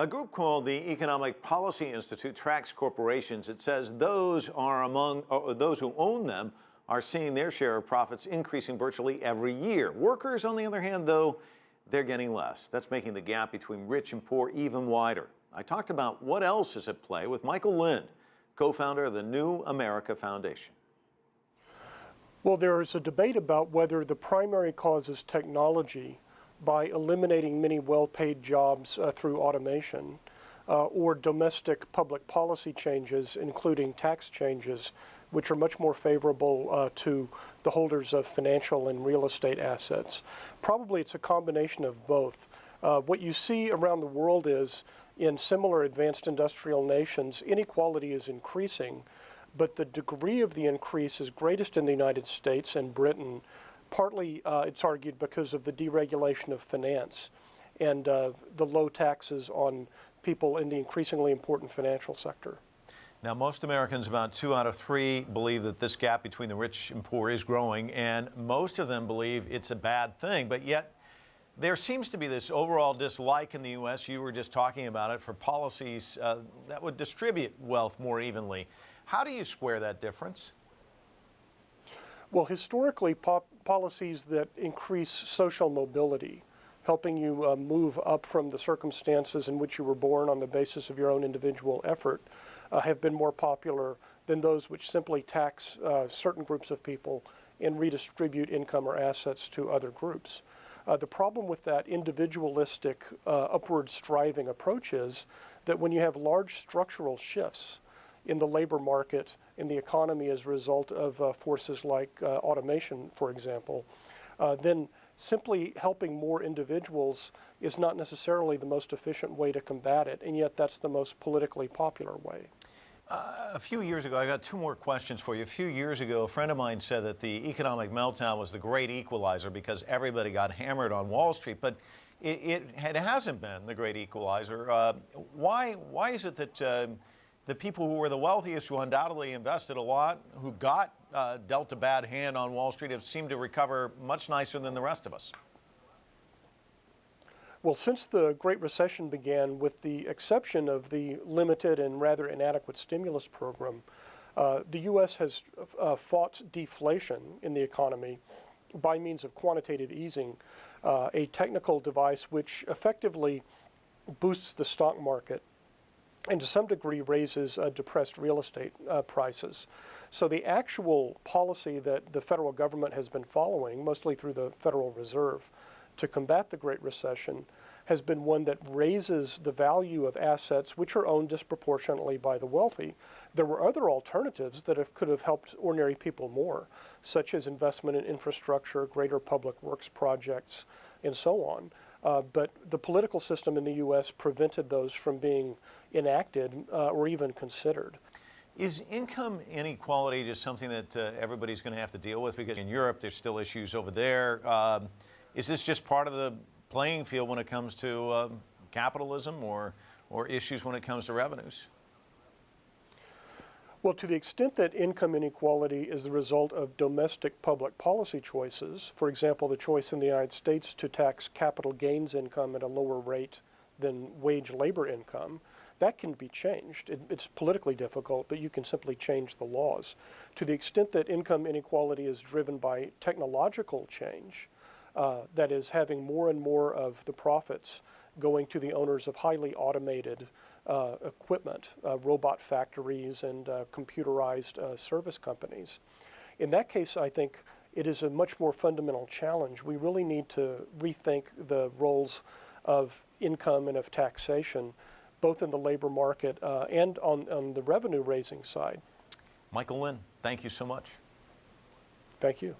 A group called the Economic Policy Institute tracks corporations. It says those who own them are seeing their share of profits increasing virtually every year. Workers, on the other hand, though, they're getting less. That's making the gap between rich and poor even wider. I talked about what else is at play with Michael Lind, co-founder of the New America Foundation. Well, there is a debate about whether the primary cause is technology by eliminating many well-paid jobs through automation, or domestic public policy changes, including tax changes, which are much more favorable to the holders of financial and real estate assets. Probably it's a combination of both. What you see around the world is, in similar advanced industrial nations, inequality is increasing, but the degree of the increase is greatest in the United States and Britain. Partly, it's argued because of the deregulation of finance and the low taxes on people in the increasingly important financial sector. Now, most Americans, about 2 out of 3, believe that this gap between the rich and poor is growing, and most of them believe it's a bad thing. But yet, there seems to be this overall dislike in the U.S., you were just talking about it, for policies that would distribute wealth more evenly. How do you square that difference? Well, historically, policies that increase social mobility, helping you move up from the circumstances in which you were born on the basis of your own individual effort, have been more popular than those which simply tax certain groups of people and redistribute income or assets to other groups. The problem with that individualistic, upward striving approach is that when you have large structural shifts in the labor market, in the economy as a result of forces like automation, for example, then simply helping more individuals is not necessarily the most efficient way to combat it, and yet that's the most politically popular way. A few years ago, I got 2 more questions for you. A few years ago, a friend of mine said that the economic meltdown was the great equalizer because everybody got hammered on Wall Street, but it hasn't been the great equalizer. Why is it that the people who were the wealthiest, who undoubtedly invested a lot, who got dealt a bad hand on Wall Street, have seemed to recover much nicer than the rest of us? Well, since the Great Recession began, with the exception of the limited and rather inadequate stimulus program, the U.S. has fought deflation in the economy by means of quantitative easing, a technical device which effectively boosts the stock market and to some degree raises depressed real estate prices. So the actual policy that the federal government has been following, mostly through the Federal Reserve, to combat the Great Recession has been one that raises the value of assets which are owned disproportionately by the wealthy. There were other alternatives that could have helped ordinary people more, such as investment in infrastructure, greater public works projects, and so on. But the political system in the U.S. prevented those from being enacted or even considered. Is income inequality just something that everybody's going to have to deal with? Because in Europe, there's still issues over there. Is this just part of the playing field when it comes to capitalism or issues when it comes to revenues? Well, to the extent that income inequality is the result of domestic public policy choices, for example, the choice in the United States to tax capital gains income at a lower rate than wage labor income, that can be changed. It's politically difficult, but you can simply change the laws. To the extent that income inequality is driven by technological change, that is having more and more of the profits going to the owners of highly automated equipment, robot factories and computerized service companies. In that case, I think it is a much more fundamental challenge. We really need to rethink the roles of income and of taxation, both in the labor market and on the revenue raising side. Michael Lind, thank you so much. Thank you.